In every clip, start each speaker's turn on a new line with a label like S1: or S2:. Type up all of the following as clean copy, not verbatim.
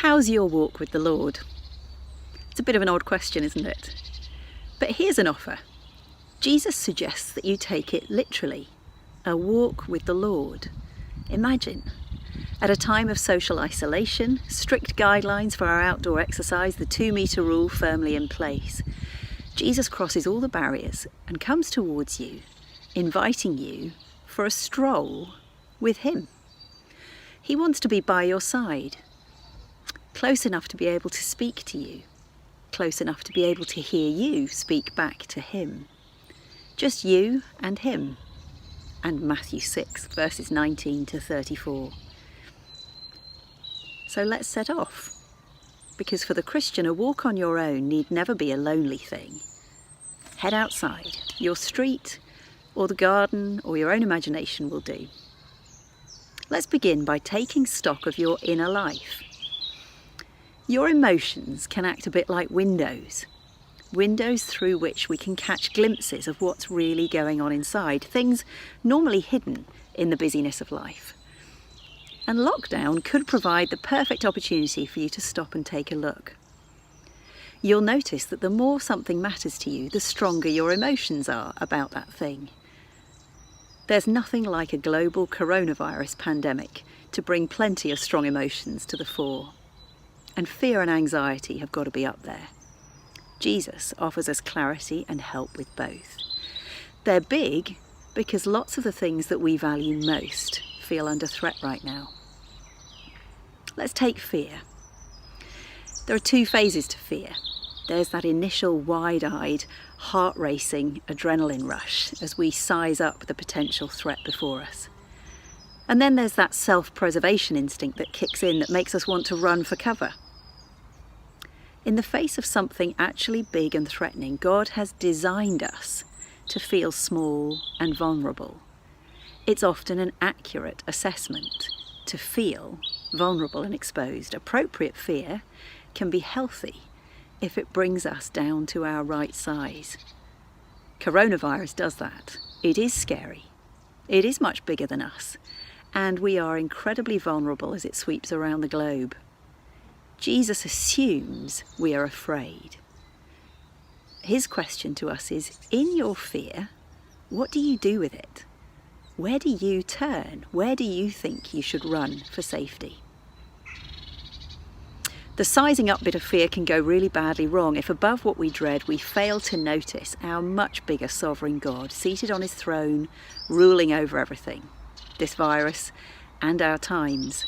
S1: How's your walk with the Lord? It's a bit of an odd question, isn't it? But here's an offer. Jesus suggests that you take it literally. A walk with the Lord. Imagine, at a time of social isolation, strict guidelines for our outdoor exercise, the 2-metre rule firmly in place, Jesus crosses all the barriers and comes towards you, inviting you for a stroll with him. He wants to be by your side, close enough to be able to speak to you, close enough to be able to hear you speak back to him. Just you and him. And Matthew 6, verses 19 to 34. So let's set off. Because for the Christian, a walk on your own need never be a lonely thing. Head outside. Your street, or the garden, or your own imagination will do. Let's begin by taking stock of your inner life. Your emotions can act a bit like windows through which we can catch glimpses of what's really going on inside, things normally hidden in the busyness of life. And lockdown could provide the perfect opportunity for you to stop and take a look. You'll notice that the more something matters to you, the stronger your emotions are about that thing. There's nothing like a global coronavirus pandemic to bring plenty of strong emotions to the fore. And fear and anxiety have got to be up there. Jesus offers us clarity and help with both. They're big because lots of the things that we value most feel under threat right now. Let's take fear. There are 2 phases to fear. There's that initial wide-eyed, heart-racing adrenaline rush as we size up the potential threat before us. And then there's that self-preservation instinct that kicks in that makes us want to run for cover. In the face of something actually big and threatening, God has designed us to feel small and vulnerable. It's often an accurate assessment to feel vulnerable and exposed. Appropriate fear can be healthy if it brings us down to our right size. Coronavirus does that. It is scary. It is much bigger than us, and we are incredibly vulnerable as it sweeps around the globe. Jesus assumes we are afraid. His question to us is, in your fear, what do you do with it? Where do you turn? Where do you think you should run for safety? The sizing up bit of fear can go really badly wrong if above what we dread we fail to notice our much bigger sovereign God seated on his throne, ruling over everything, this virus and our times.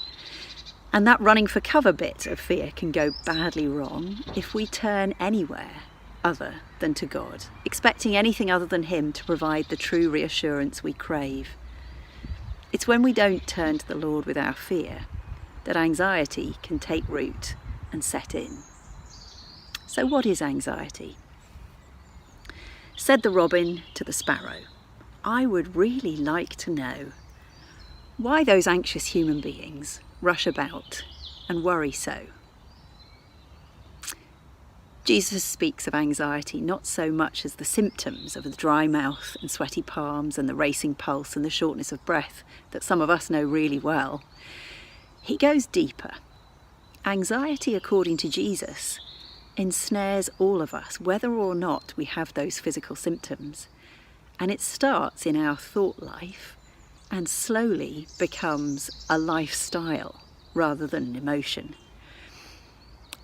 S1: And that running for cover bit of fear can go badly wrong if we turn anywhere other than to God, expecting anything other than him to provide the true reassurance we crave. It's when we don't turn to the Lord with our fear that anxiety can take root and set in. So what is anxiety? Said the robin to the sparrow, I would really like to know why those anxious human beings rush about and worry so. Jesus speaks of anxiety not so much as the symptoms of the dry mouth and sweaty palms and the racing pulse and the shortness of breath that some of us know really well. He goes deeper. Anxiety, according to Jesus, ensnares all of us, whether or not we have those physical symptoms. And it starts in our thought life and slowly becomes a lifestyle rather than an emotion.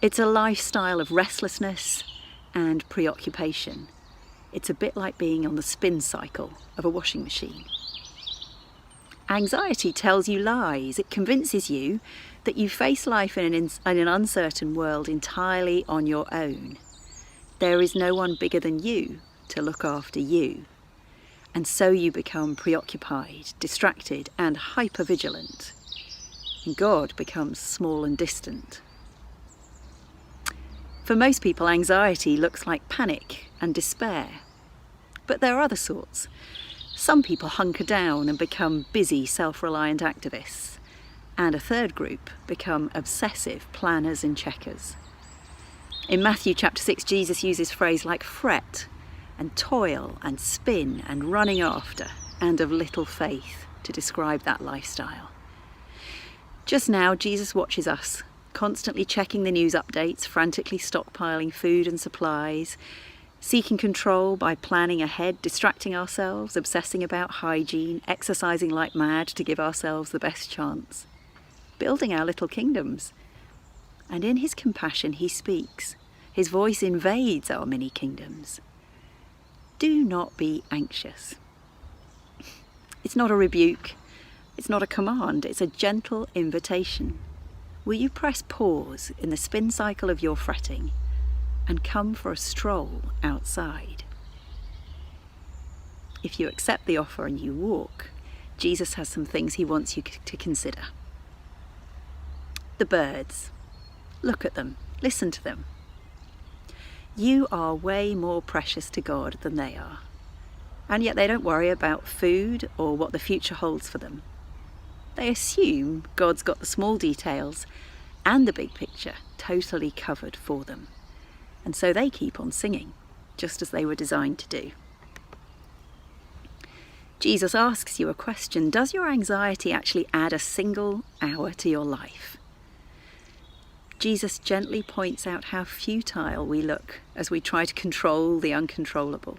S1: It's a lifestyle of restlessness and preoccupation. It's a bit like being on the spin cycle of a washing machine. Anxiety tells you lies. It convinces you that you face life in an uncertain world entirely on your own. There is no one bigger than you to look after you. And so you become preoccupied, distracted, and hyper-vigilant. And God becomes small and distant. For most people, anxiety looks like panic and despair. But there are other sorts. Some people hunker down and become busy, self-reliant activists. And a third group become obsessive planners and checkers. In Matthew chapter 6, Jesus uses phrases like fret, and toil and spin and running after and of little faith to describe that lifestyle. Just now, Jesus watches us constantly checking the news updates, frantically stockpiling food and supplies, seeking control by planning ahead, distracting ourselves, obsessing about hygiene, exercising like mad to give ourselves the best chance, building our little kingdoms. And in his compassion he speaks. His voice invades our mini kingdoms. Do not be anxious. It's not a rebuke. It's not a command. It's a gentle invitation. Will you press pause in the spin cycle of your fretting and come for a stroll outside? If you accept the offer and you walk, Jesus has some things he wants you to consider. The birds. Look at them. Listen to them. You are way more precious to God than they are. And yet they don't worry about food or what the future holds for them. They assume God's got the small details and the big picture totally covered for them. And so they keep on singing, just as they were designed to do. Jesus asks you a question. Does your anxiety actually add a single hour to your life? Jesus gently points out how futile we look as we try to control the uncontrollable.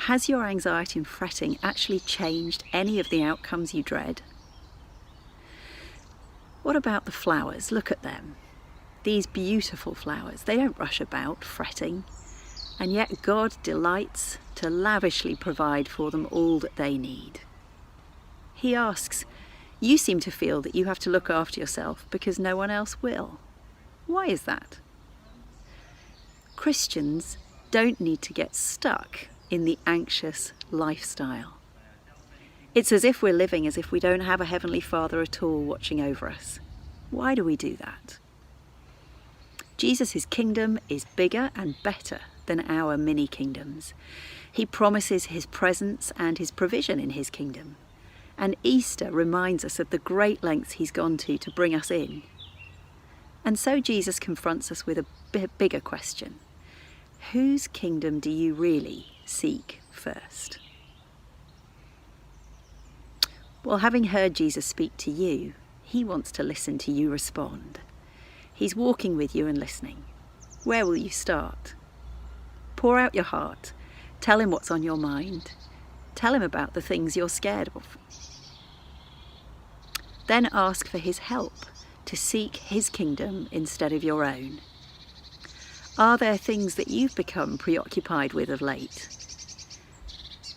S1: Has your anxiety and fretting actually changed any of the outcomes you dread? What about the flowers? Look at them. These beautiful flowers. They don't rush about fretting, and yet God delights to lavishly provide for them all that they need. He asks, you seem to feel that you have to look after yourself because no one else will. Why is that? Christians don't need to get stuck in the anxious lifestyle. It's as if we're living as if we don't have a Heavenly Father at all watching over us. Why do we do that? Jesus' kingdom is bigger and better than our mini kingdoms. He promises his presence and his provision in his kingdom. And Easter reminds us of the great lengths he's gone to bring us in. And so Jesus confronts us with a bigger question. Whose kingdom do you really seek first? Well, having heard Jesus speak to you, he wants to listen to you respond. He's walking with you and listening. Where will you start? Pour out your heart. Tell him what's on your mind. Tell him about the things you're scared of. Then ask for his help to seek his kingdom instead of your own. Are there things that you've become preoccupied with of late?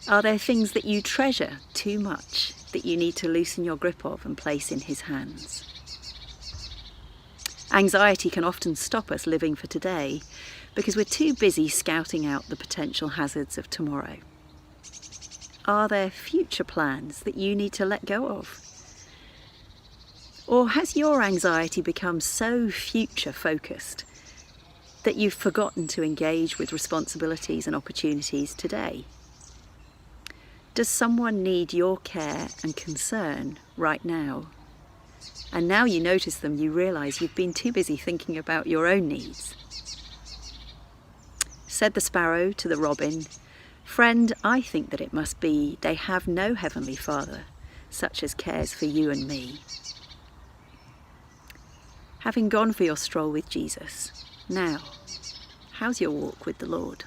S1: Are there things that you treasure too much that you need to loosen your grip of and place in his hands? Anxiety can often stop us living for today because we're too busy scouting out the potential hazards of tomorrow. Are there future plans that you need to let go of? Or has your anxiety become so future-focused that you've forgotten to engage with responsibilities and opportunities today? Does someone need your care and concern right now? And now you notice them, you realise you've been too busy thinking about your own needs. Said the sparrow to the robin, "Friend, I think that it must be they have no heavenly Father, such as cares for you and me." Having gone for your stroll with Jesus, now, how's your walk with the Lord?